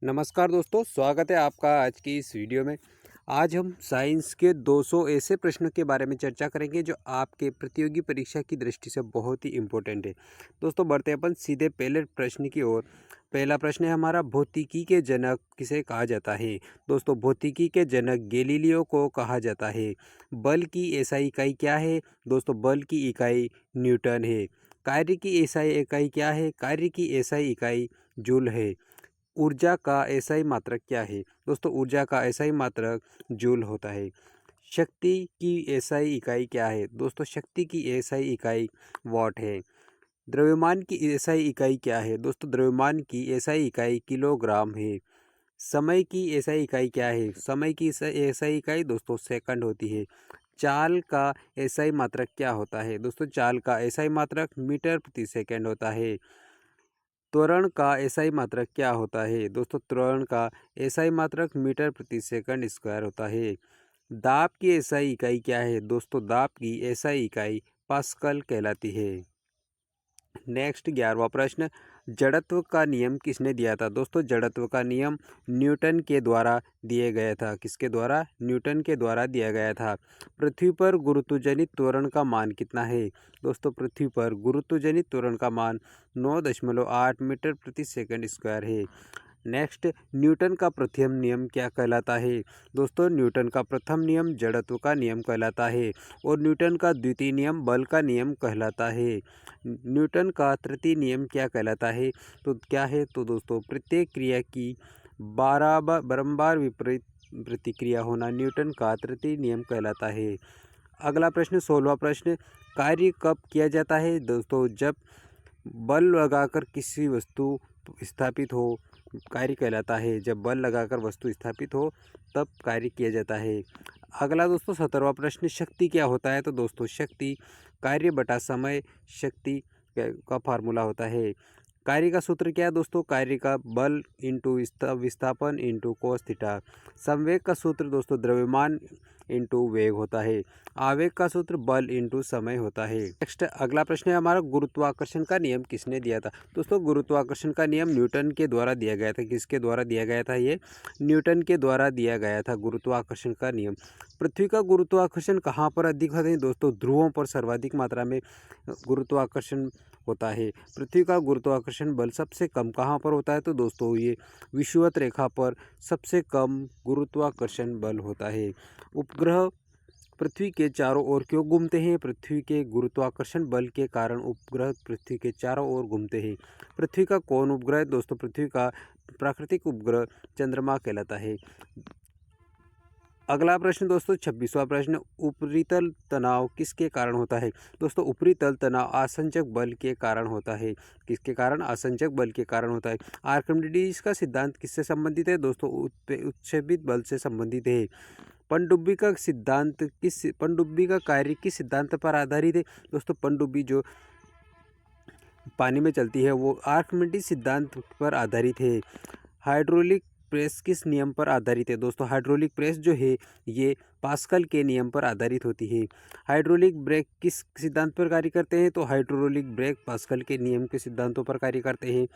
नमस्कार दोस्तों, स्वागत है आपका आज की इस वीडियो में। आज हम साइंस के 200 ऐसे प्रश्नों के बारे में चर्चा करेंगे जो आपके प्रतियोगी परीक्षा की दृष्टि से बहुत ही इम्पोर्टेंट है। दोस्तों बढ़ते हैं अपन सीधे पहले प्रश्न की ओर। पहला प्रश्न है हमारा, भौतिकी के जनक किसे कहा जाता है। दोस्तों भौतिकी के जनक गैलीलियो को कहा जाता है। बल की एसआई इकाई क्या है। दोस्तों बल की इकाई न्यूटन है। कार्य की एसआई इकाई क्या है। कार्य की एसआई इकाई जूल है। ऊर्जा का एसआई मात्रक क्या है। दोस्तों ऊर्जा का एसआई मात्रक जूल होता है। शक्ति की एसआई इकाई क्या है। दोस्तों शक्ति की एसआई इकाई वॉट है। द्रव्यमान की एसआई इकाई क्या है। दोस्तों द्रव्यमान की एसआई इकाई किलोग्राम है। समय की एसआई इकाई क्या है। समय की एसआई इकाई दोस्तों सेकंड होती है। चाल का एसआई मात्रक क्या होता है। दोस्तों चाल का एसआई मात्रक मीटर प्रति सेकंड होता है। त्वरण का एसआई मात्रक क्या होता है। दोस्तों त्वरण का एसआई मात्रक मीटर प्रति सेकंड स्क्वायर होता है। दाब की एसआई इकाई क्या है। दोस्तों दाब की एसआई इकाई पास्कल कहलाती है। नेक्स्ट 11वां प्रश्न, जड़त्व का नियम किसने दिया था। दोस्तों जड़त्व का नियम न्यूटन के द्वारा दिया गया था। किसके द्वारा। न्यूटन के द्वारा दिया गया था। पृथ्वी पर गुरुत्वजनित त्वरण का मान कितना है। दोस्तों पृथ्वी पर गुरुत्वजनित त्वरण का मान 9.8 मीटर प्रति सेकंड स्क्वायर है। नेक्स्ट, न्यूटन का प्रथम नियम क्या कहलाता है। दोस्तों न्यूटन का प्रथम नियम जड़त्व का नियम कहलाता है और न्यूटन का द्वितीय नियम बल का नियम कहलाता है। न्यूटन का तृतीय नियम क्या कहलाता है। तो क्या है। तो दोस्तों प्रत्येक क्रिया की बारंबार विपरीत प्रतिक्रिया होना न्यूटन का तृतीय नियम कहलाता है। अगला प्रश्न 16वां प्रश्न, कार्य कब किया जाता है। दोस्तों जब बल लगाकर किसी वस्तु स्थापित हो कार्य कहलाता है। जब बल लगाकर वस्तु स्थापित हो तब कार्य किया जाता है। अगला दोस्तों 17वां प्रश्न, शक्ति क्या होता है। तो दोस्तों शक्ति कार्य बटा समय शक्ति का फार्मूला होता है। कार्य का सूत्र क्या है। दोस्तों कार्य का बल इंटू विस्थापन इंटू कोस थीटा। संवेग का सूत्र दोस्तों द्रव्यमान इंटू वेग होता है। आवेग का सूत्र बल इंटू समय होता है। नेक्स्ट अगला प्रश्न है हमारा, गुरुत्वाकर्षण का नियम किसने दिया था। दोस्तों गुरुत्वाकर्षण का नियम न्यूटन के द्वारा दिया गया था। किसके द्वारा दिया गया था। ये न्यूटन के द्वारा दिया गया था गुरुत्वाकर्षण का नियम। पृथ्वी का गुरुत्वाकर्षण कहाँ पर अधिक होता है। दोस्तों ध्रुवों पर सर्वाधिक मात्रा में गुरुत्वाकर्षण होता है। पृथ्वी का गुरुत्वाकर्षण बल सबसे कम कहाँ पर होता है। तो दोस्तों ये विषुवत रेखा पर सबसे कम गुरुत्वाकर्षण बल होता है। उपग्रह पृथ्वी के चारों ओर क्यों घूमते हैं। पृथ्वी के गुरुत्वाकर्षण बल के कारण उपग्रह पृथ्वी के चारों ओर घूमते हैं। पृथ्वी का कौन उपग्रह है। दोस्तों पृथ्वी का प्राकृतिक उपग्रह चंद्रमा कहलाता है। अगला प्रश्न दोस्तों 26वां प्रश्न, उपरितल तनाव किसके कारण होता है। दोस्तों उपरितल तनाव आसंजक बल के कारण होता है। किसके कारण। आसंजक बल के कारण होता है। आर्किमिडीज का सिद्धांत किससे संबंधित है। दोस्तों उत्क्षेपित बल से संबंधित है। पनडुब्बी का सिद्धांत पनडुब्बी का कार्य किस सिद्धांत पर आधारित है। दोस्तों पनडुब्बी जो पानी में चलती है वो आर्किमिडीज सिद्धांत पर आधारित है। हाइड्रोलिक प्रेस किस नियम पर आधारित है। दोस्तों हाइड्रोलिक प्रेस जो है ये पास्कल के नियम पर आधारित होती है। हाइड्रोलिक ब्रेक किस सिद्धांत पर कार्य करते हैं। तो हाइड्रोलिक ब्रेक पास्कल के नियम के सिद्धांतों पर कार्य करते हैं।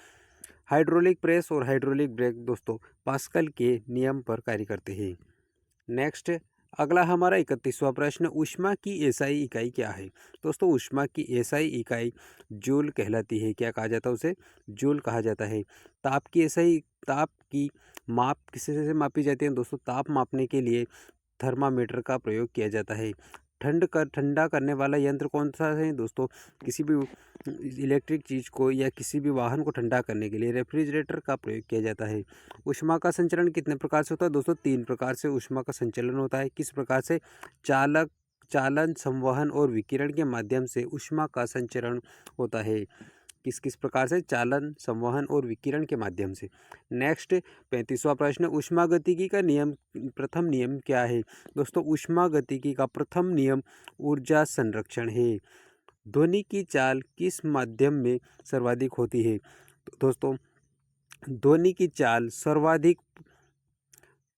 हाइड्रोलिक प्रेस और हाइड्रोलिक ब्रेक दोस्तों पास्कल के नियम पर कार्य करते हैं। नेक्स्ट अगला हमारा 31वां प्रश्न, ऊष्मा की एसआई इकाई क्या है। दोस्तों ऊष्मा की एसआई इकाई जूल कहलाती है। क्या कहा जाता है उसे। जूल कहा जाता है। ताप की एसआई ताप की माप किससे मापी जाती है। दोस्तों ताप मापने के लिए थर्मामीटर का प्रयोग किया जाता है। ठंडा करने वाला यंत्र कौन सा है। दोस्तों किसी भी इलेक्ट्रिक चीज़ को या किसी भी वाहन को ठंडा करने के लिए रेफ्रिजरेटर का प्रयोग किया जाता है। ऊष्मा का संचरण कितने प्रकार से होता है। दोस्तों 3 प्रकार से ऊष्मा का संचलन होता है। किस प्रकार से। चालन संवहन और विकिरण के माध्यम से ऊष्मा का संचरण होता है। किस किस प्रकार से। चालन संवहन और विकिरण के माध्यम से। नेक्स्ट 35वां प्रश्न, ऊष्मागतिकी का नियम प्रथम नियम क्या है। दोस्तों ऊष्मागतिकी का प्रथम नियम ऊर्जा संरक्षण है। ध्वनि की चाल किस माध्यम में सर्वाधिक होती है। तो दोस्तों ध्वनि की चाल सर्वाधिक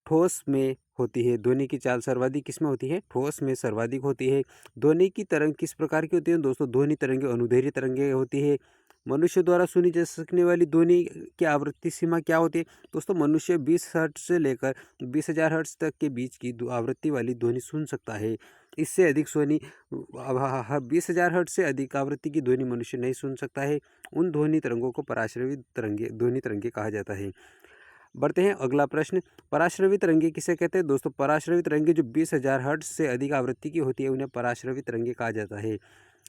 ठोस में होती है। ध्वनि की चाल सर्वाधिक किस में होती है। ठोस में सर्वाधिक होती है। ध्वनि की तरंग किस प्रकार की होती है। दोस्तों ध्वनि तरंगे अनुदैर्घ्य तरंगे होती है। मनुष्य द्वारा सुनी जा सकने वाली ध्वनि की आवृत्ति सीमा क्या होती है? दोस्तों मनुष्य 20 हर्ट्ज से लेकर 20,000 हर्ट्ज तक के बीच की आवृत्ति वाली ध्वनि सुन सकता है। इससे अधिक ध्वनि 20,000 हर्ट्ज से अधिक आवृत्ति की ध्वनि मनुष्य नहीं सुन सकता है। उन ध्वनि तरंगों को पराश्रवी ध्वनि तरंगे कहा जाता है। बढ़ते हैं अगला प्रश्न, पराश्रवी तरंगे किसे कहते हैं? दोस्तों पराश्रवी तरंगे जो 20,000 हर्ट्ज से अधिक आवृत्ति की होती है उन्हें पराश्रवी तरंगे कहा जाता है।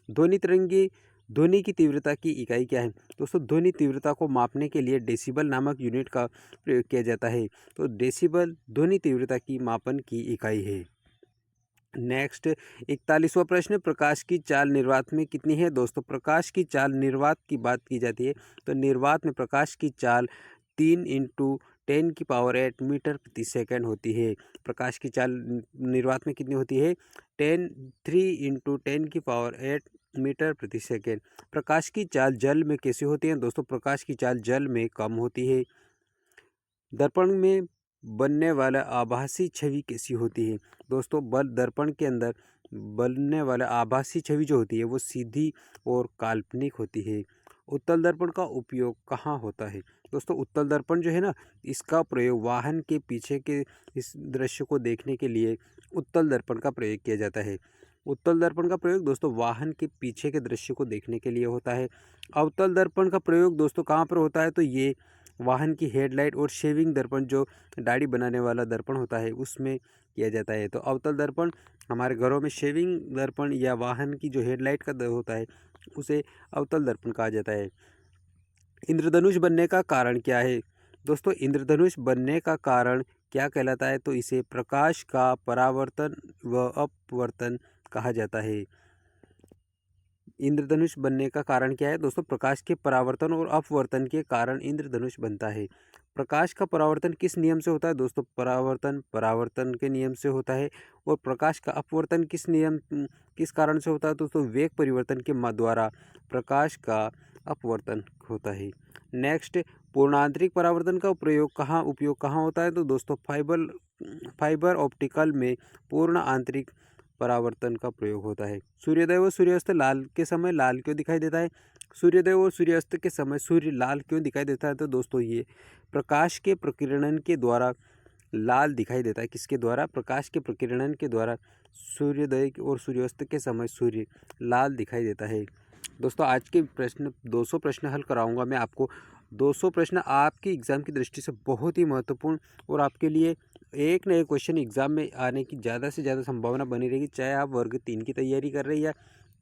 ध्वनि तरंगे ध्वनि की तीव्रता की इकाई क्या है? दोस्तों ध्वनि तीव्रता को मापने के लिए डेसिबल नामक यूनिट का प्रयोग किया जाता है। तो डेसिबल ध्वनि तीव्रता की मापन की इकाई है। नेक्स्ट 41वां प्रश्न, प्रकाश की चाल निर्वात में कितनी है? दोस्तों प्रकाश की चाल निर्वात की बात की जाती है तो निर्वात में प्रकाश की चाल 3 × 10⁸ मीटर प्रति सेकंड होती है। प्रकाश की चाल निर्वात में कितनी होती है? 3 × 10⁸ मीटर प्रति सेकंड। प्रकाश की चाल जल में कैसे होती है? दोस्तों प्रकाश की चाल जल में कम होती है। दर्पण में बनने वाला आभासी छवि कैसी होती है? दोस्तों दर्पण के अंदर बनने वाला आभासी छवि जो होती है वो सीधी और काल्पनिक होती है। उत्तल दर्पण का उपयोग कहाँ होता है? दोस्तों उत्तल दर्पण जो है ना, इसका प्रयोग वाहन के पीछे के इस दृश्य को देखने के लिए उत्तल दर्पण का प्रयोग किया जाता है। उत्तल दर्पण का प्रयोग दोस्तों वाहन के पीछे के दृश्य को देखने के लिए होता है। अवतल दर्पण का प्रयोग दोस्तों कहाँ पर होता है? तो ये वाहन की हेडलाइट और शेविंग दर्पण जो दाढ़ी बनाने वाला दर्पण होता है उसमें किया जाता है। तो अवतल दर्पण हमारे घरों में शेविंग दर्पण या वाहन की जो हेडलाइट का होता है उसे अवतल दर्पण कहा जाता है। इंद्रधनुष बनने का कारण क्या है? दोस्तों इंद्रधनुष बनने का कारण क्या कहलाता है? तो इसे प्रकाश का परावर्तन व अपवर्तन कहा जाता है। इंद्रधनुष बनने का कारण क्या है? दोस्तों प्रकाश के परावर्तन और अपवर्तन के कारण इंद्रधनुष बनता है। प्रकाश का परावर्तन किस नियम से होता है? दोस्तों परावर्तन के नियम से होता है। और प्रकाश का अपवर्तन किस कारण से होता है? दोस्तों वेग परिवर्तन के द्वारा प्रकाश का अपवर्तन होता है। नेक्स्ट, पूर्णांतरिक परावर्तन का उपयोग कहाँ होता है? तो दोस्तों फाइबर ऑप्टिकल में पूर्ण आंतरिक परावर्तन का प्रयोग होता है। सूर्योदय व सूर्यास्त के समय लाल क्यों दिखाई देता है? सूर्योदय और सूर्यास्त के समय सूर्य लाल क्यों दिखाई देता है? तो दोस्तों ये प्रकाश के प्रकीर्णन के द्वारा लाल दिखाई देता है। किसके द्वारा? प्रकाश के प्रकीर्णन के द्वारा सूर्योदय और सूर्यास्त के समय सूर्य लाल दिखाई देता है। दोस्तों आज के 200 प्रश्न हल कराऊंगा मैं आपको। 200 प्रश्न आपकी एग्ज़ाम की दृष्टि से बहुत ही महत्वपूर्ण और आपके लिए एक नए क्वेश्चन एग्ज़ाम में आने की ज़्यादा से ज़्यादा संभावना बनी रहेगी, चाहे आप वर्ग 3 की तैयारी कर रहे हैं या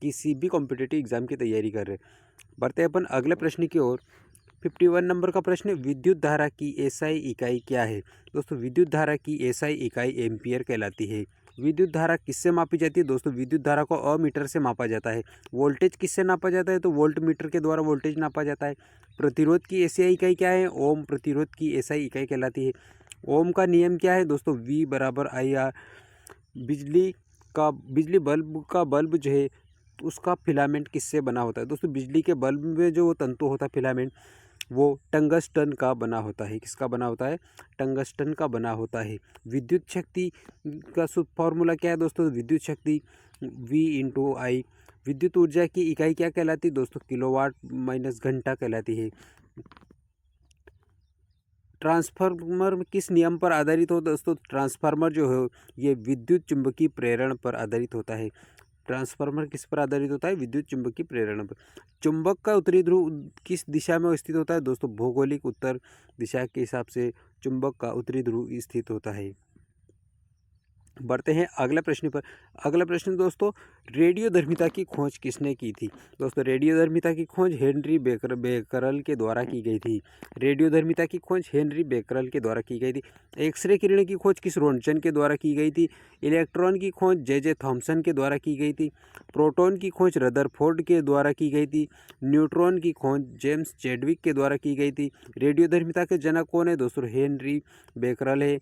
किसी भी कॉम्पिटिटिव एग्ज़ाम की तैयारी कर रहे हैं। बढ़ते हैं अपन अगले प्रश्न की ओर। 51 नंबर का प्रश्न, विद्युत धारा की एसआई इकाई क्या है? दोस्तों विद्युत धारा की एसआई इकाई एम्पियर कहलाती है। विद्युत धारा किससे मापी जाती है? दोस्तों विद्युत धारा को अमीटर से मापा जाता है। वोल्टेज किससे नापा जाता है? तो वोल्ट मीटर के द्वारा वोल्टेज नापा जाता है। प्रतिरोध की एसआई इकाई क्या है? ओम प्रतिरोध की एसआई इकाई कहलाती है। ओम का नियम क्या है? दोस्तों V = IR। बिजली बल्ब जो है उसका फिलामेंट किससे बना होता है? दोस्तों बिजली के बल्ब में जो तंतु होता है फिलामेंट वो टंगस्टन का बना होता है। किसका बना होता है? टंगस्टन का बना होता है। विद्युत शक्ति का फॉर्मूला क्या है? दोस्तों विद्युत शक्ति V × I। विद्युत ऊर्जा की इकाई क्या कहलाती है? दोस्तों किलोवाट - घंटा कहलाती है। ट्रांसफार्मर किस नियम पर आधारित होता है? दोस्तों ट्रांसफार्मर जो है ये विद्युत चुंबकीय प्रेरण पर आधारित होता है। ट्रांसफार्मर किस पर आधारित होता है? विद्युत चुंबकीय प्रेरण पर। चुंबक का उत्तरी ध्रुव किस दिशा में स्थित होता है? दोस्तों भौगोलिक उत्तर दिशा के हिसाब से चुंबक का उत्तरी ध्रुव स्थित होता है। बढ़ते हैं अगले प्रश्न पर। अगला प्रश्न दोस्तों, रेडियोधर्मिता की खोज किसने की थी? दोस्तों रेडियोधर्मिता की खोज हेनरी बेकरल के द्वारा की गई थी। रेडियोधर्मिता की खोज हेनरी बेकरल के द्वारा की गई थी। एक्सरे किरण की खोज किस रोन्टन के द्वारा की गई थी? इलेक्ट्रॉन की खोज जे थॉमसन के द्वारा की गई थी। प्रोटॉन की खोज रदरफोर्ड के द्वारा की गई थी। न्यूट्रॉन की खोज जेम्स चैडविक के द्वारा की गई थी। रेडियोधर्मिता के जनक कौन है? दोस्तों हेनरी बेकरल है।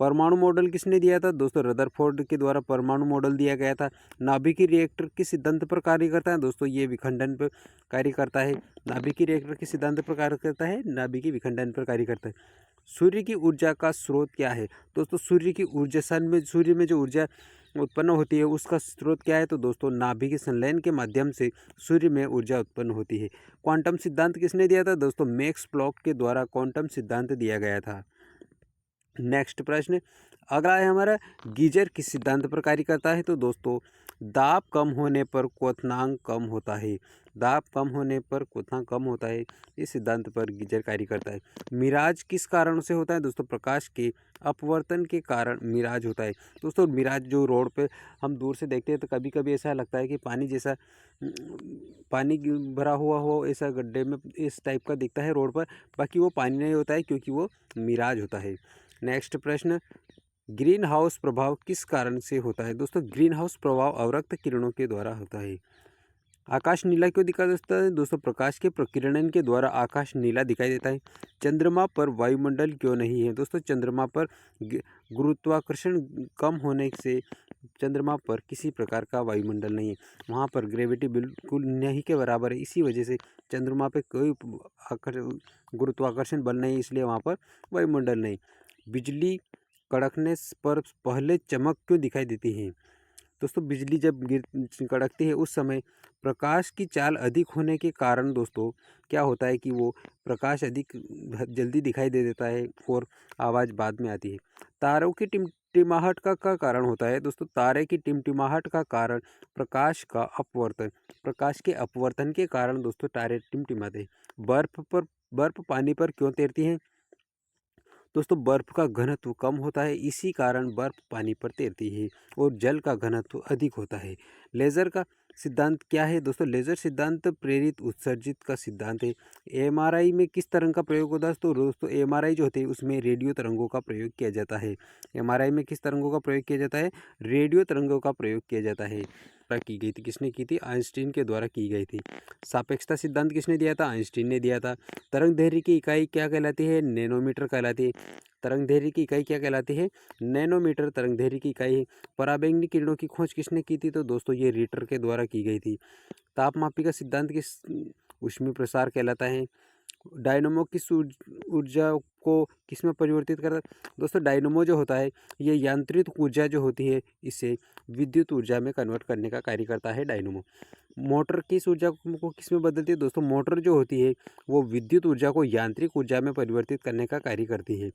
परमाणु मॉडल किसने दिया था? दोस्तों रदरफोर्ड के द्वारा परमाणु मॉडल दिया गया था। नाभिकीय रिएक्टर किस सिद्धांत पर कार्य करता है? दोस्तों ये विखंडन पर कार्य करता है। नाभिकीय रिएक्टर किस सिद्धांत पर कार्य करता है? नाभिकीय विखंडन पर कार्य करता है। सूर्य की ऊर्जा का स्रोत क्या है? दोस्तों सूर्य की ऊर्जा सूर्य में जो ऊर्जा उत्पन्न होती है उसका स्रोत क्या है? तो दोस्तों नाभिक संलयन के माध्यम से सूर्य में ऊर्जा उत्पन्न होती है। क्वांटम सिद्धांत किसने दिया था? दोस्तों मैक्स प्लॉक के द्वारा क्वांटम सिद्धांत दिया गया था। नेक्स्ट प्रश्न अगला है हमारा, गीजर किस सिद्धांत पर कार्य करता है? तो दोस्तों दाब कम होने पर क्वथनांक कम होता है। दाब कम होने पर क्वथनांक कम होता है, इस सिद्धांत पर गीजर कार्य करता है। मिराज किस कारण से होता है? दोस्तों प्रकाश के अपवर्तन के कारण मिराज होता है। दोस्तों मिराज जो रोड पे हम दूर से देखते हैं तो कभी कभी ऐसा लगता है कि पानी जैसा पानी भरा हुआ हो, ऐसा गड्ढे में इस टाइप का दिखता है रोड पर, बाकी वो पानी नहीं होता है क्योंकि वो मिराज होता है। नेक्स्ट प्रश्न, ग्रीन हाउस प्रभाव किस कारण से होता है? दोस्तों ग्रीन हाउस प्रभाव अवरक्त किरणों के द्वारा होता है। आकाश नीला क्यों दिखाई देता है? दोस्तों प्रकाश के प्रकीर्णन के द्वारा आकाश नीला दिखाई देता है। चंद्रमा पर वायुमंडल क्यों नहीं है? दोस्तों चंद्रमा पर गुरुत्वाकर्षण कम होने से चंद्रमा पर किसी प्रकार का वायुमंडल नहीं है, वहाँ पर ग्रेविटी बिल्कुल नहीं के बराबर है, इसी वजह से चंद्रमा पर कोई गुरुत्वाकर्षण बल नहीं है, इसलिए वहाँ पर वायुमंडल नहीं। बिजली कड़कने पर पहले चमक क्यों दिखाई देती है? दोस्तों बिजली जब कड़कती है उस समय प्रकाश की चाल अधिक होने के कारण दोस्तों क्या होता है कि वो प्रकाश अधिक जल्दी दिखाई दे देता है और आवाज़ बाद में आती है। तारों की टिमटिमाहट का कारण होता है। दोस्तों तारे की टिमटिमाहट का कारण प्रकाश का अपवर्तन, प्रकाश के अपवर्तन के कारण दोस्तों तारे टिमटिमाते हैं। बर्फ पानी पर क्यों तैरती है? दोस्तों बर्फ़ का घनत्व कम होता है, इसी कारण बर्फ़ पानी पर तैरती है और जल का घनत्व अधिक होता है। लेज़र का सिद्धांत क्या है? दोस्तों लेज़र सिद्धांत प्रेरित उत्सर्जित का सिद्धांत है। एमआरआई में किस तरंग का प्रयोग होता है? तो दोस्तों एमआरआई जो होते हैं उसमें रेडियो तरंगों का प्रयोग किया जाता है। एमआरआई में किस तरंगों का प्रयोग किया जाता है? रेडियो तरंगों का प्रयोग किया जाता है। की गई थी, किसने की थी? आइंस्टीन के द्वारा की गई थी। सापेक्षता सिद्धांत किसने दिया था? आइंस्टीन ने दिया था। तरंग दैर्ध्य की इकाई क्या कहलाती है? नैनोमीटर कहलाती है। तरंग दैर्ध्य की इकाई क्या कहलाती है? नैनोमीटर तरंग दैर्ध्य की इकाई है। पराबैंगनी किरणों की खोज किसने की थी? तो दोस्तों ये रिटर के द्वारा की गई थी। तापमापी का सिद्धांत किस ऊष्मीय प्रसार कहलाता है। डायनमो किस ऊर्जा को किस में परिवर्तित करता है? दोस्तों डायनमो जो होता है ये यांत्रिक ऊर्जा जो होती है इसे विद्युत ऊर्जा में कन्वर्ट करने का कार्य करता है डायनमो। मोटर किस ऊर्जा को किस में बदलती है? दोस्तों मोटर जो होती है वो विद्युत ऊर्जा को यांत्रिक ऊर्जा में परिवर्तित करने का कार्य करती है।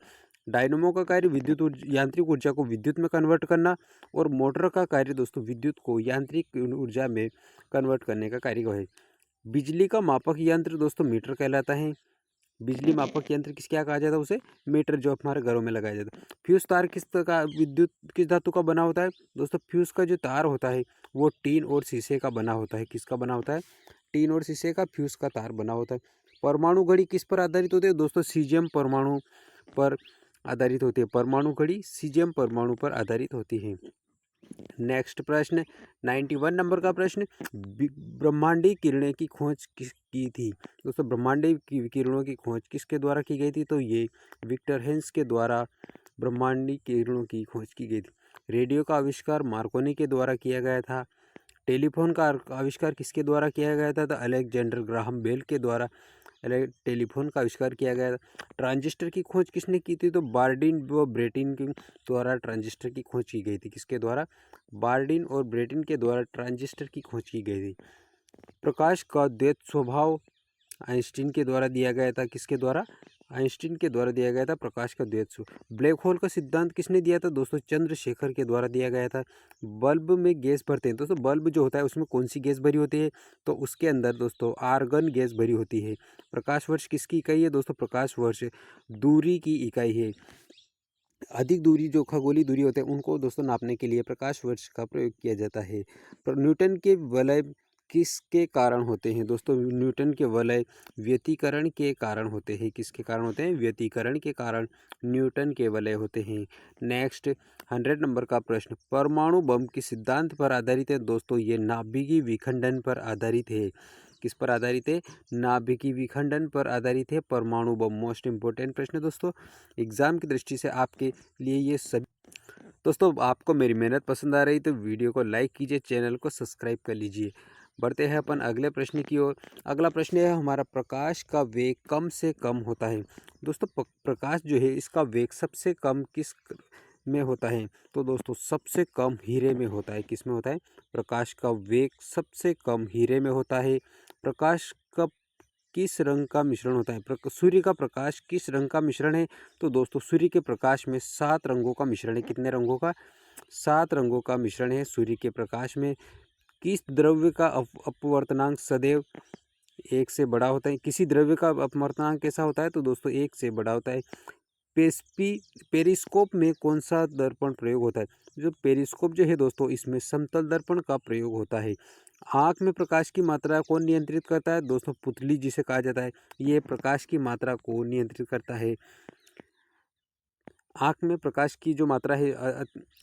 डायनमो का कार्य यांत्रिक ऊर्जा को विद्युत में कन्वर्ट करना और मोटर का कार्य दोस्तों विद्युत को यांत्रिक ऊर्जा में कन्वर्ट करने का कार्य है। बिजली का मापक यंत्र दोस्तों मीटर कहलाता है। बिजली मापक यंत्र किस क्या कहा जाता है? उसे मीटर, जो हमारे घरों में लगाया जाता है। फ्यूज तार किस धातु का बना होता है? दोस्तों फ्यूज का जो तार होता है वो टीन और शीशे का बना होता है। किसका बना होता है? टीन और शीशे का फ्यूज का तार बना होता है। परमाणु घड़ी किस पर आधारित होती है? दोस्तों सीजियम परमाणु पर आधारित होती है। परमाणु घड़ी सीजियम परमाणु पर आधारित होती है। नेक्स्ट प्रश्न 91 नंबर का प्रश्न, ब्रह्मांडीय किरणें की खोज किस की थी? दोस्तों ब्रह्मांडीय किरणों की खोज किसके द्वारा की गई थी? तो ये विक्टर हेंस के द्वारा ब्रह्मांडीय किरणों की खोज की गई थी। रेडियो का आविष्कार मार्कोनी के द्वारा किया गया था। टेलीफोन का आविष्कार किसके द्वारा किया गया था? तो अलेक्जेंडर ग्राहम बेल के द्वारा टेलीफोन का आविष्कार किया गया था। ट्रांजिस्टर की खोज किसने की थी? तो बार्डिन व ब्रेटिन के द्वारा ट्रांजिस्टर की खोज की गई थी। किसके द्वारा? बार्डिन और ब्रेटिन के द्वारा ट्रांजिस्टर की खोज की गई थी। प्रकाश का द्वैत स्वभाव आइंस्टीन के द्वारा दिया गया था। किसके द्वारा? आइंस्टीन के द्वारा दिया गया था प्रकाश का द्वैत स्वभाव। ब्लैक होल का सिद्धांत किसने दिया था? दोस्तों चंद्रशेखर के द्वारा दिया गया था। बल्ब में गैस भरते हैं दोस्तों, बल्ब जो होता है उसमें कौन सी गैस भरी होती है? तो उसके अंदर दोस्तों आर्गन गैस भरी होती है। प्रकाश वर्ष किसकी इकाई है? दोस्तों प्रकाश वर्ष दूरी की इकाई है। अधिक दूरी जो खगोलीय दूरी होते हैं उनको दोस्तों नापने के लिए प्रकाश वर्ष का प्रयोग किया जाता है। न्यूटन के वलय किसके कारण होते हैं? दोस्तों न्यूटन के वलय व्यतिकरण के कारण होते हैं। किसके कारण होते हैं? व्यतिकरण के कारण न्यूटन के वलय होते हैं। नेक्स्ट 100 नंबर का प्रश्न, परमाणु बम किस सिद्धांत पर आधारित है? दोस्तों ये नाभिकीय विखंडन पर आधारित है। किस पर आधारित है? नाभिकीय विखंडन पर आधारित है परमाणु बम। मोस्ट इंपोर्टेंट प्रश्न दोस्तों एग्जाम की दृष्टि से आपके लिए ये सभी। दोस्तों आपको मेरी मेहनत पसंद आ रही तो वीडियो को लाइक कीजिए, चैनल को सब्सक्राइब कर लीजिए। बढ़ते हैं अपन अगले प्रश्न की ओर। अगला प्रश्न है हमारा, प्रकाश का वेग कम से कम होता है। दोस्तों प्रकाश जो है इसका वेग सबसे कम किस में होता है? तो दोस्तों सबसे कम हीरे में होता है। किस में होता है? प्रकाश का वेग सबसे कम हीरे में होता है। प्रकाश का किस रंग का मिश्रण होता है? सूर्य का प्रकाश किस रंग का मिश्रण है? तो दोस्तों सूर्य के प्रकाश में 7 रंगों का मिश्रण है। कितने रंगों का? 7 रंगों का मिश्रण है सूर्य के प्रकाश में। किस द्रव्य का अपवर्तनांक सदैव 1 से बड़ा होता है? किसी द्रव्य का अपवर्तनांक कैसा होता है? तो दोस्तों 1 से बड़ा होता है। पेरिस्कोप में कौन सा दर्पण प्रयोग होता है? जो पेरिस्कोप जो है दोस्तों, इसमें समतल दर्पण का प्रयोग होता है। आँख में प्रकाश की मात्रा कौन नियंत्रित करता है? दोस्तों पुतली जिसे कहा जाता है, ये प्रकाश की मात्रा को नियंत्रित करता है। आँख में प्रकाश की जो मात्रा है,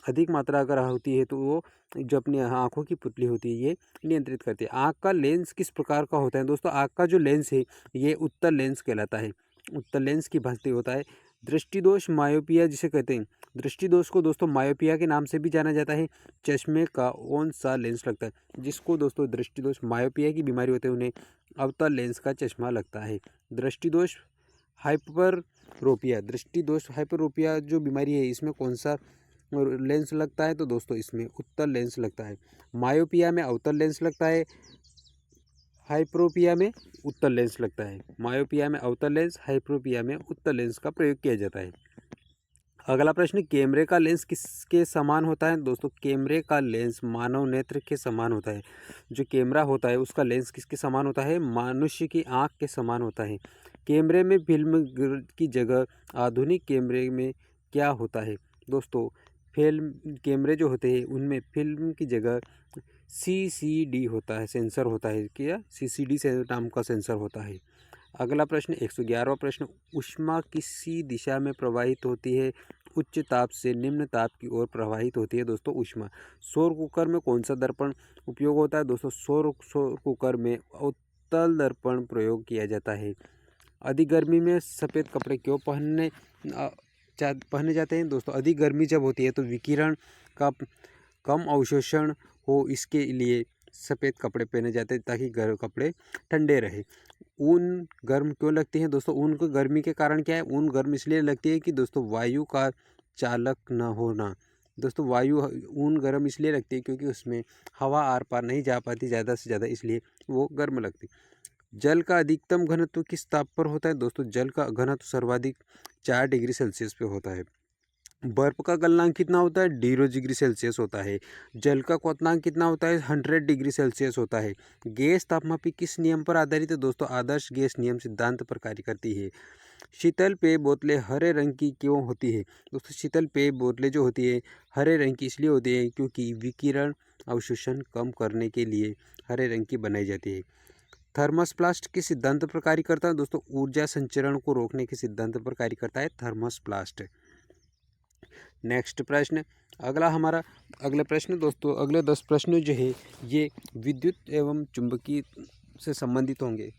अधिक मात्रा अगर होती है तो वो जो अपनी आँखों की पुतली होती है ये नियंत्रित करती है। आँख का लेंस किस प्रकार का होता है? दोस्तों आँख का जो लेंस है ये उत्तल लेंस कहलाता है। उत्तल लेंस की भांति होता है। दृष्टि दोष मायोपिया जिसे कहते हैं, दृष्टि दोष को दोस्तों मायोपिया के नाम से भी जाना जाता है। चश्मे का कौन सा लेंस लगता है? जिसको दोस्तों दृष्टि दोष मायोपिया की बीमारी होती है उन्हें अवतल लेंस का चश्मा लगता है। दृष्टि दोष हाइपरोपिया, दृष्टि दोष हाइपरोपिया जो बीमारी है इसमें कौन सा लेंस लगता है? तो दोस्तों इसमें उत्तल लेंस लगता है। मायोपिया में अवतल लेंस लगता है, हाइपरोपिया में उत्तल लेंस लगता है। मायोपिया में अवतल लेंस, हाइपरोपिया में उत्तल लेंस का प्रयोग किया जाता है। अगला प्रश्न, कैमरे का लेंस किसके समान होता है? दोस्तों कैमरे का लेंस मानव नेत्र के समान होता है। जो कैमरा होता है उसका लेंस किसके समान होता है? मनुष्य की आँख के समान होता है। कैमरे में फिल्म की जगह आधुनिक कैमरे में क्या होता है? दोस्तों फिल्म कैमरे जो होते हैं उनमें फिल्म की जगह CCD होता है, सेंसर होता है। क्या? CCD से नाम का सेंसर होता है। अगला प्रश्न 111वां प्रश्न, ऊष्मा किसी दिशा में प्रवाहित होती है? उच्च ताप से निम्न ताप की ओर प्रवाहित होती है दोस्तों ऊष्मा। सौर कुकर में कौन सा दर्पण उपयोग होता है? दोस्तों सौर कुकर में उत्तल दर्पण प्रयोग किया जाता है। अधिक गर्मी में सफ़ेद कपड़े क्यों पहने जाते हैं? दोस्तों अधिक गर्मी जब होती है तो विकिरण का कम अवशोषण हो, इसके लिए सफ़ेद कपड़े पहने जाते हैं ताकि कपड़े ठंडे रहे। ऊन गर्म क्यों लगती है? दोस्तों ऊन को गर्मी के कारण क्या है? ऊन गर्म इसलिए लगती है कि दोस्तों वायु का चालक न होना। दोस्तों ऊन गर्म इसलिए लगती है क्योंकि उसमें हवा आर पार नहीं जा पाती ज़्यादा से ज़्यादा, इसलिए वो गर्म लगती। जल का अधिकतम घनत्व किस ताप पर होता है? दोस्तों जल का घनत्व सर्वाधिक 4 डिग्री सेल्सियस पे होता है। बर्फ का गलनांक कितना होता है? 0 डिग्री सेल्सियस होता है। जल का क्वथनांक कितना होता है? 100 डिग्री सेल्सियस होता है। गैस तापमापी किस नियम पर आधारित है? दोस्तों आदर्श गैस नियम सिद्धांत पर कार्य करती है। शीतल पेय बोतलें हरे रंग की क्यों होती है? दोस्तों शीतल पेय बोतलें जो होती है हरे रंग की इसलिए होती है क्योंकि विकिरण अवशोषण कम करने के लिए हरे रंग की बनाई जाती है। थर्मोप्लास्ट किस सिद्धांत पर कार्य करता है? दोस्तों ऊर्जा संचरण को रोकने के सिद्धांत पर कार्य करता है थर्मोप्लास्ट। नेक्स्ट प्रश्न, अगला प्रश्न दोस्तों, अगले 10 प्रश्न जो है ये विद्युत एवं चुंबकीय से संबंधित होंगे।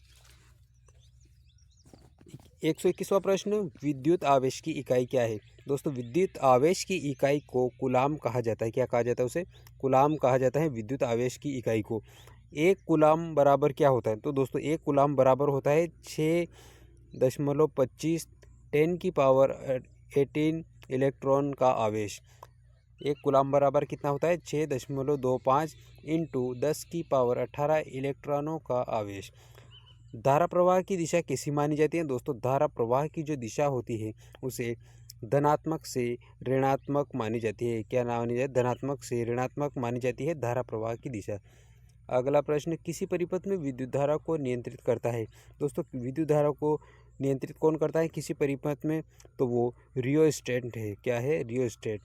121वां प्रश्न, विद्युत आवेश की इकाई क्या है? दोस्तों विद्युत आवेश की इकाई को कूलाम कहा जाता है। क्या कहा जाता है उसे? कूलाम कहा जाता है विद्युत आवेश की इकाई को। एक कूलाम बराबर क्या होता है? तो दोस्तों एक कूलाम बराबर होता है 6.25 10⁻18 इलेक्ट्रॉन का आवेश। एक कूलाम बराबर कितना होता है? 6.25 इंटू 10⁻18 इलेक्ट्रॉनों का आवेश। धारा प्रवाह की दिशा कैसी मानी जाती है? दोस्तों धारा प्रवाह की जो दिशा होती है उसे धनात्मक से ऋणात्मक मानी जाती है। क्या मानी जाती है? धनात्मक से ऋणात्मक मानी जाती है धारा प्रवाह की दिशा। अगला प्रश्न, किसी परिपथ में विद्युत धारा को नियंत्रित करता है? दोस्तों विद्युत धारा को नियंत्रित कौन करता है किसी परिपथ में? तो वो रियोस्टेट है। क्या है? रियोस्टेट।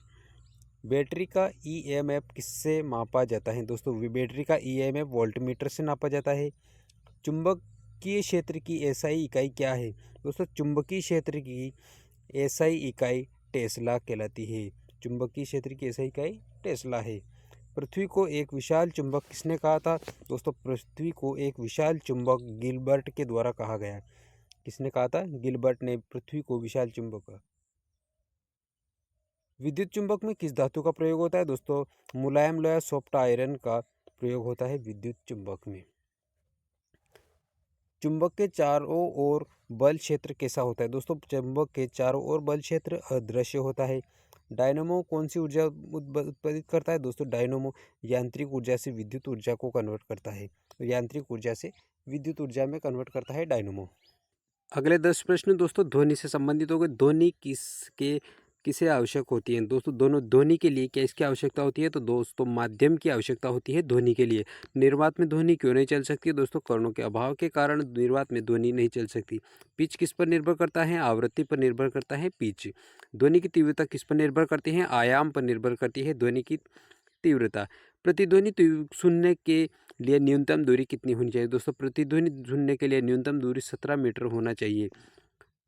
बैटरी का EMF किससे मापा जाता है? दोस्तों बैटरी का EMF वोल्टमीटर से नापा जाता है। चुंबकीय क्षेत्र की SI इकाई क्या है? दोस्तों चुंबकीय क्षेत्र की SI इकाई टेस्ला कहलाती है। चुंबकीय क्षेत्र की SI इकाई टेस्ला है। पृथ्वी को एक विशाल चुंबक किसने कहा था? दोस्तों पृथ्वी को एक विशाल चुंबक गिलबर्ट के द्वारा कहा गया। किसने कहा था? गिलबर्ट ने पृथ्वी को विशाल चुंबक कहा। विद्युत चुंबक में किस धातु का प्रयोग होता है? दोस्तों मुलायम लोहा सॉफ्ट आयरन का प्रयोग होता है विद्युत चुंबक में। चुंबक के चारों ओर बल क्षेत्र कैसा होता है? दोस्तों चुंबक के चारों ओर बल क्षेत्र अदृश्य होता है। डायनमो कौन सी ऊर्जा उत्पादित करता है दोस्तों? डायनमो यांत्रिक ऊर्जा से विद्युत ऊर्जा को कन्वर्ट करता है। तो यांत्रिक ऊर्जा से विद्युत ऊर्जा में कन्वर्ट करता है डायनमो। अगले 10 प्रश्न दोस्तों ध्वनि से संबंधित हो गए। ध्वनि किसे आवश्यक होती है दोस्तों? दोनों ध्वनि के लिए क्या इसकी आवश्यकता होती है? तो दोस्तों माध्यम की आवश्यकता होती है ध्वनि के लिए। निर्वात में ध्वनि क्यों नहीं चल सकती है दोस्तों? कर्णों के अभाव के कारण निर्वात में ध्वनि नहीं चल सकती। पिच किस पर निर्भर करता है? आवृत्ति पर निर्भर करता है पिच। ध्वनि की तीव्रता किस पर निर्भर करती है? आयाम पर निर्भर करती है ध्वनि की तीव्रता। प्रतिध्वनि सुनने के लिए न्यूनतम दूरी कितनी होनी चाहिए दोस्तों? प्रतिध्वनि सुनने के लिए न्यूनतम दूरी 17 मीटर होना चाहिए।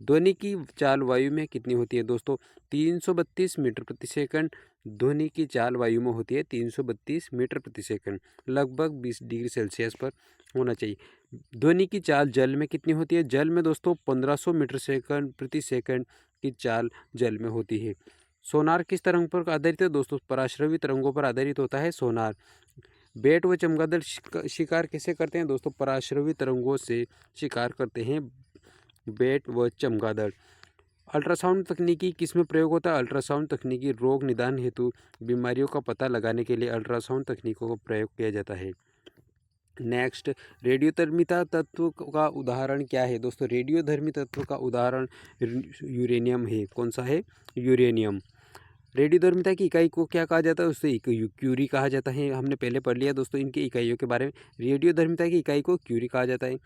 ध्वनि की चाल वायु में कितनी होती है दोस्तों? 332 मीटर प्रति सेकंड ध्वनि की चाल वायु में होती है। 332 मीटर प्रति सेकंड लगभग 20 डिग्री सेल्सियस पर होना चाहिए। ध्वनि की चाल जल में कितनी होती है? जल में दोस्तों 1500 मीटर सेकंड प्रति सेकंड की चाल जल में होती है। सोनार किस तरंग पर आधारित है दोस्तों? पराश्रवी तरंगों पर आधारित होता है सोनार। बेट व चमगादड़ शिकार किसे करते हैं दोस्तों? पराश्रवी तरंगों से शिकार करते हैं बेट व चमगादड़। अल्ट्रासाउंड तकनीकी किस में प्रयोग होता है? अल्ट्रासाउंड तकनीकी रोग निदान हेतु बीमारियों का पता लगाने के लिए अल्ट्रासाउंड तकनीकों का प्रयोग किया जाता है। नेक्स्ट, रेडियोधर्मिता तत्व का उदाहरण क्या है दोस्तों? रेडियोधर्मी तत्व का उदाहरण यूरेनियम है। कौन सा है? यूरेनियम। रेडियोधर्मिता की इकाई को क्या कहा जाता है? उससे क्यूरी कहा जाता है। हमने पहले पढ़ लिया दोस्तों इनकी इकाइयों के बारे में। रेडियोधर्मिता की इकाई को क्यूरी कहा जाता है।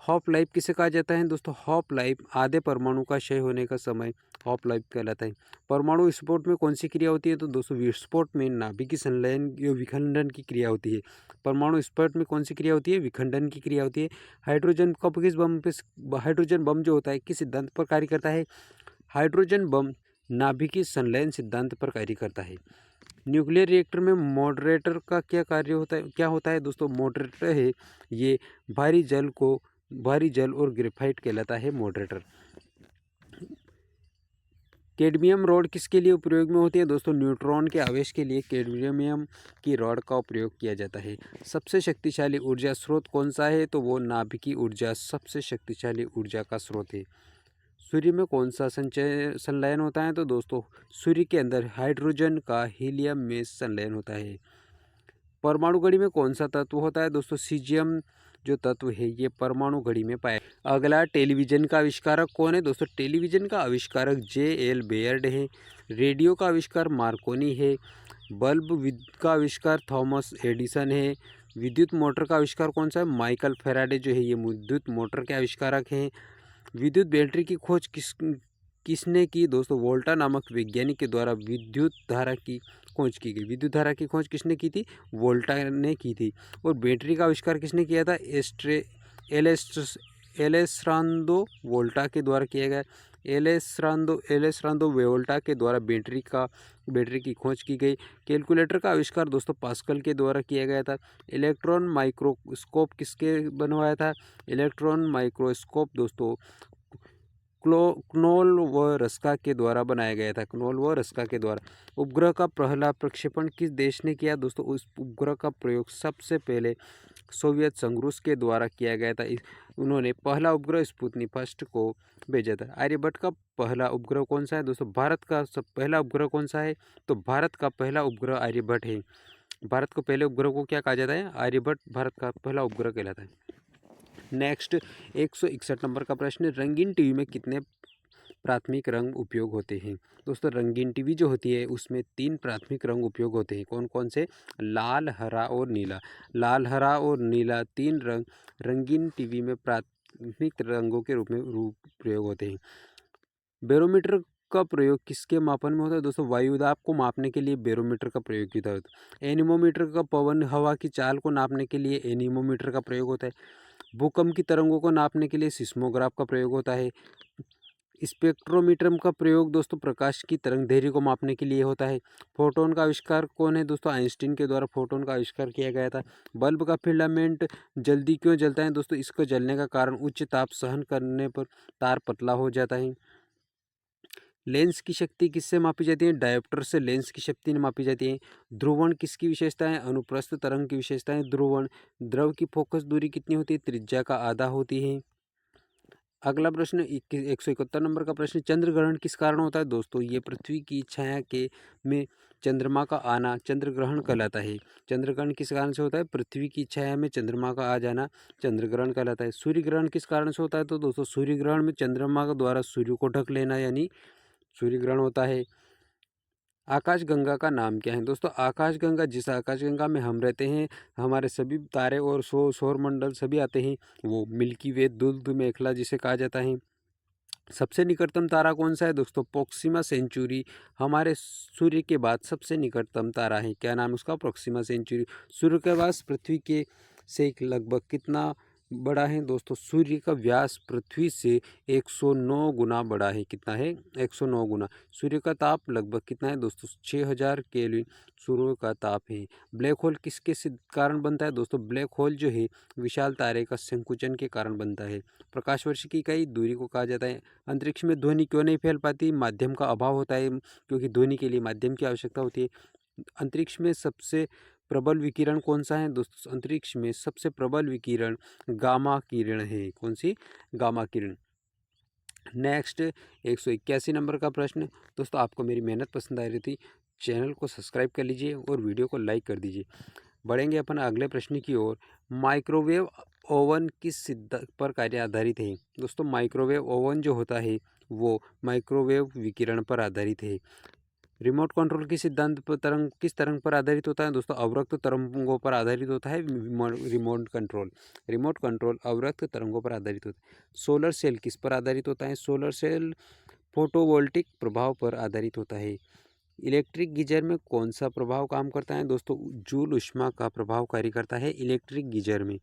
हॉफ लाइफ किसे कहा जाता है दोस्तों? हॉफ लाइफ आधे परमाणु का क्षय होने का समय हॉफ लाइफ कहलाता है। परमाणु विस्फोट में कौन सी क्रिया होती है? तो दोस्तों विस्फोट में नाभिकीय संलयन या विखंडन की क्रिया होती है। परमाणु विस्फोट में कौन सी क्रिया होती है? विखंडन की क्रिया होती है। हाइड्रोजन कब किस बम पे हाइड्रोजन बम जो होता है किस सिद्धांत पर कार्य करता है? हाइड्रोजन बम नाभिकीय संलयन सिद्धांत पर कार्य करता है। न्यूक्लियर रिएक्टर में मॉडरेटर का क्या कार्य होता है? क्या होता है दोस्तों? मॉडरेटर है ये भारी जल और ग्रेफाइट कहलाता है मॉडरेटर। कैडमियम रॉड किसके लिए उपयोग में होती है दोस्तों? न्यूट्रॉन के आवेश के लिए कैडमियम की रॉड का उपयोग किया जाता है। सबसे शक्तिशाली ऊर्जा स्रोत कौन सा है? तो वो नाभिकीय ऊर्जा सबसे शक्तिशाली ऊर्जा का स्रोत है। सूर्य में कौन सा संलयन होता है? तो दोस्तों सूर्य के अंदर हाइड्रोजन का हीलियम में संलयन होता है। परमाणु घड़ी में कौन सा तत्व होता है दोस्तों? सीजियम जो तत्व है ये परमाणु घड़ी में पाया। अगला, टेलीविजन का आविष्कारक कौन है दोस्तों? टेलीविजन का आविष्कारक J.L. बेयर्ड है। रेडियो का आविष्कार मार्कोनी है। बल्ब का आविष्कार थॉमस एडिसन है। विद्युत मोटर का आविष्कार कौन सा है? माइकल फेराडे जो है ये विद्युत मोटर के आविष्कारक हैं। विद्युत बैटरी की खोज किसने की दोस्तों? वोल्टा नामक वैज्ञानिक के द्वारा विद्युत धारा की खोज की गई। विद्युत धारा की खोज किसने की थी? वोल्टा ने की थी। और बैटरी का आविष्कार किसने किया था? एलेस्रांदो वोल्टा के द्वारा किया गया। एलेस्रांदो वोल्टा के द्वारा बैटरी की खोज की गई। कैलकुलेटर का आविष्कार दोस्तों पास्कल के द्वारा किया गया था। इलेक्ट्रॉन माइक्रोस्कोप किसके बनवाया था? इलेक्ट्रॉन माइक्रोस्कोप दोस्तों क्नोल व रस्का के द्वारा बनाया गया था। क्नोल व रस्का के द्वारा। उपग्रह का पहला प्रक्षेपण किस देश ने किया दोस्तों? उस उपग्रह का प्रयोग सबसे पहले सोवियत संघ रूस के द्वारा किया गया था। उन्होंने पहला उपग्रह स्पुतनिक फर्स्ट को भेजा था। आर्यभट्ट का पहला उपग्रह कौन सा है दोस्तों? भारत का पहला उपग्रह कौन सा है? तो भारत का पहला उपग्रह आर्यभट्ट है। भारत को पहले उपग्रह को क्या कहा जाता है? आर्यभट्ट भारत का पहला उपग्रह कहलाता है। नेक्स्ट, 161 नंबर का प्रश्न, रंगीन टीवी में कितने प्राथमिक रंग उपयोग होते हैं दोस्तों? रंगीन टीवी जो होती है उसमें 3 प्राथमिक रंग उपयोग होते हैं। कौन कौन से? लाल, हरा और नीला। लाल, हरा और नीला 3 रंग रंगीन टीवी में प्राथमिक रंगों के रूप में प्रयोग होते हैं। बैरोमीटर का प्रयोग किसके मापन में होता है दोस्तों? वायुदाब को मापने के लिए बैरोमीटर का प्रयोग किया होता है। एनीमोमीटर का पवन हवा की चाल को नापने के लिए एनीमोमीटर का प्रयोग होता है। भूकंप की तरंगों को नापने के लिए सिस्मोग्राफ का प्रयोग होता है। स्पेक्ट्रोमीटर का प्रयोग दोस्तों प्रकाश की तरंग दैर्घ्य को मापने के लिए होता है। फोटोन का आविष्कार कौन है दोस्तों? आइंस्टीन के द्वारा फोटोन का आविष्कार किया गया था। बल्ब का फिलामेंट जल्दी क्यों जलता है दोस्तों? इसको जलने का कारण उच्च ताप सहन करने पर तार पतला हो जाता है। लेंस की शक्ति किससे मापी जाती है? डायोप्टर से लेंस की शक्ति मापी जाती है। ध्रुवण किसकी विशेषता है? अनुप्रस्थ तरंग की विशेषता है ध्रुवण। द्रव की फोकस दूरी कितनी होती है? त्रिज्या का आधा होती है। अगला प्रश्न 171 नंबर का प्रश्न, चंद्र ग्रहण किस कारण होता है? दोस्तों ये पृथ्वी की छाया के में चंद्रमा का आना चंद्र ग्रहण कहलाता है। चंद्र ग्रहण किस कारण से होता है? पृथ्वी की छाया में चंद्रमा का आ जाना चंद्र ग्रहण कहलाता है। सूर्य ग्रहण किस कारण से होता है? तो दोस्तों सूर्य ग्रहण में चंद्रमा के द्वारा सूर्य को ढक लेना यानी सूर्य ग्रहण होता है। आकाशगंगा का नाम क्या है? दोस्तों आकाशगंगा, जिस आकाशगंगा में हम रहते हैं, हमारे सभी तारे और सौर मंडल सभी आते हैं, वो मिल्की वे धूल मेखला जिसे कहा जाता है। सबसे निकटतम तारा कौन सा है? दोस्तों प्रोक्सिमा सेंचुरी हमारे सूर्य के बाद सबसे निकटतम तारा है। क्या नाम उसका? Proxima Centauri. सूर्य के व्यास पृथ्वी के से लगभग कितना बड़ा है? दोस्तों सूर्य का व्यास पृथ्वी से 109 गुना बड़ा है। कितना है? 109 गुना। सूर्य का ताप लगभग कितना है? दोस्तों 6000 केल्विन सूर्य का ताप है। ब्लैक होल किसके कारण बनता है? दोस्तों ब्लैक होल जो है विशाल तारे का संकुचन के कारण बनता है। प्रकाश वर्ष की इकाई दूरी को कहा जाता है। अंतरिक्ष में ध्वनि क्यों नहीं फैल पाती? माध्यम का अभाव होता है, क्योंकि ध्वनि के लिए माध्यम की आवश्यकता होती है। अंतरिक्ष में सबसे प्रबल विकिरण कौन सा है? दोस्तों अंतरिक्ष में सबसे प्रबल विकिरण गामा किरण है। कौन सी? गामा किरण। नेक्स्ट 181 नंबर का प्रश्न, दोस्तों आपको मेरी मेहनत पसंद आ रही थी, चैनल को सब्सक्राइब कर लीजिए और वीडियो को लाइक कर दीजिए। बढ़ेंगे अपन अगले प्रश्न की ओर। माइक्रोवेव ओवन किस सिद्धांत पर कार्य आधारित है? दोस्तों माइक्रोवेव ओवन जो होता है वो माइक्रोवेव विकिरण पर आधारित है। रिमोट कंट्रोल की सिद्धांत पर तरंग किस तरंग पर आधारित होता है? दोस्तों अवरक्त तरंगों पर आधारित होता है रिमोट कंट्रोल। रिमोट कंट्रोल अवरक्त तरंगों पर आधारित होता है। सोलर सेल किस पर आधारित होता है? सोलर सेल फोटोवोल्टिक प्रभाव पर आधारित होता है। इलेक्ट्रिक गीजर में कौन सा प्रभाव काम करता है? दोस्तों जूल ऊष्मा का प्रभाव कार्य करता है इलेक्ट्रिक गीजर में।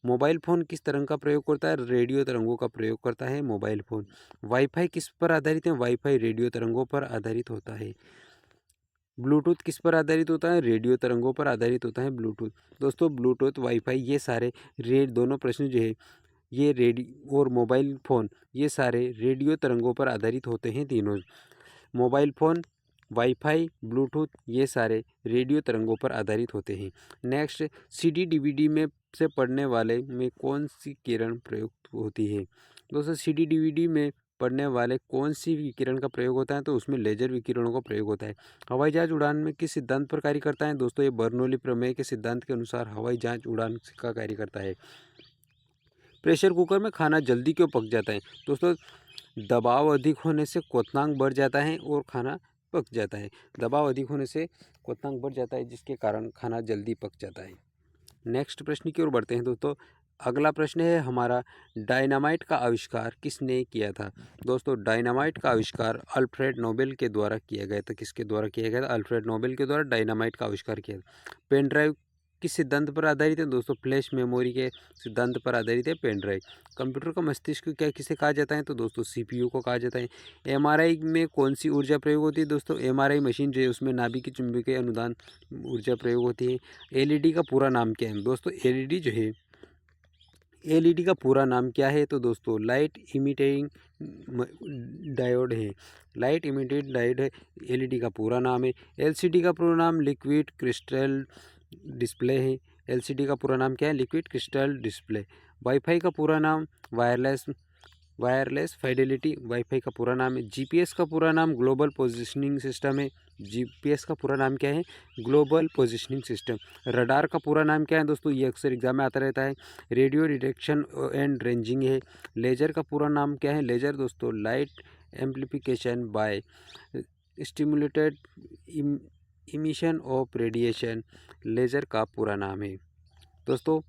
मोबाइल फ़ोन किस तरंग का प्रयोग करता है? रेडियो तरंगों का प्रयोग करता है मोबाइल फ़ोन। वाईफाई किस पर आधारित है? वाईफाई रेडियो तरंगों पर आधारित होता है। ब्लूटूथ किस पर आधारित होता है? रेडियो तरंगों पर आधारित होता है ब्लूटूथ। दोस्तों ब्लूटूथ वाईफाई ये सारे दोनों प्रश्न जो है ये रेडियो और मोबाइल फ़ोन ये सारे रेडियो तरंगों पर आधारित होते हैं। तीनों मोबाइल फ़ोन, वाईफाई, ब्लूटूथ ये सारे रेडियो तरंगों पर आधारित होते हैं। नेक्स्ट सीडी डीवीडी में से पढ़ने वाले में कौन सी किरण प्रयुक्त होती है? दोस्तों सीडी डीवीडी में पढ़ने वाले कौन सी विकिरण का प्रयोग होता है? तो उसमें लेजर विकिरणों का प्रयोग होता है। हवाई जहाज उड़ान में किस सिद्धांत पर कार्य करता है? दोस्तों ये बर्नौली प्रमेय के सिद्धांत के अनुसार हवाई जहाज उड़ान का कार्य करता है। प्रेशर कुकर में खाना जल्दी क्यों पक जाता है? दोस्तों दबाव अधिक होने से क्वथनांक बढ़ जाता है और खाना पक जाता है। दबाव अधिक होने से क्वथनांक बढ़ जाता है जिसके कारण खाना जल्दी पक जाता है। नेक्स्ट प्रश्न की ओर बढ़ते हैं दोस्तों। अगला प्रश्न है हमारा, डायनामाइट का आविष्कार किसने किया था? दोस्तों डायनामाइट का आविष्कार अल्फ्रेड नोबेल के द्वारा किया गया था। किसके द्वारा किया गया था? अल्फ्रेड नोबेल के द्वारा डायनामाइट का आविष्कार किया था। पेन ड्राइव किस सिद्धांत पर आधारित है? दोस्तों फ्लैश मेमोरी के सिद्धांत पर आधारित है पेन ड्राइव। कंप्यूटर का मस्तिष्क क्या किसे कहा जाता है? तो दोस्तों सीपीयू को कहा जाता है। एमआरआई में कौन सी ऊर्जा प्रयोग होती है? दोस्तों एमआरआई मशीन जो है उसमें नाभिकीय चुंबकीय अनुदान ऊर्जा प्रयोग होती है। एलईडी का पूरा नाम क्या है? दोस्तों एलईडी जो है एलईडी का पूरा नाम क्या है? तो दोस्तों लाइट इमिटिंग डायोड है। लाइट इमिटेड डायोड है एलईडी का पूरा नाम है। एलसीडी का पूरा नाम लिक्विड क्रिस्टल डिस्प्ले है। एलसीडी का पूरा नाम क्या है? Liquid crystal display. वाईफाई का पूरा नाम वायरलेस फाइडेलिटी वाईफाई का पूरा नाम है। जीपीएस का पूरा नाम ग्लोबल पोजिशनिंग सिस्टम है। जीपीएस का पूरा नाम क्या है? Global positioning system. रडार का पूरा नाम क्या है? दोस्तों ये अक्सर एग्जाम में आता रहता है, रेडियो डिटेक्शन एंड रेंजिंग है। लेजर का पूरा नाम क्या है? लेजर दोस्तों light amplification by stimulated emission of radiation laser का पूरा नाम है। दोस्तों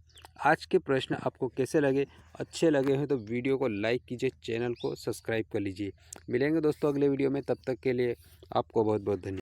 आज के प्रश्न आपको कैसे लगे? अच्छे लगे हैं तो वीडियो को लाइक कीजिए, चैनल को सब्सक्राइब कर लीजिए। मिलेंगे दोस्तों अगले वीडियो में, तब तक के लिए आपको बहुत बहुत धन्यवाद।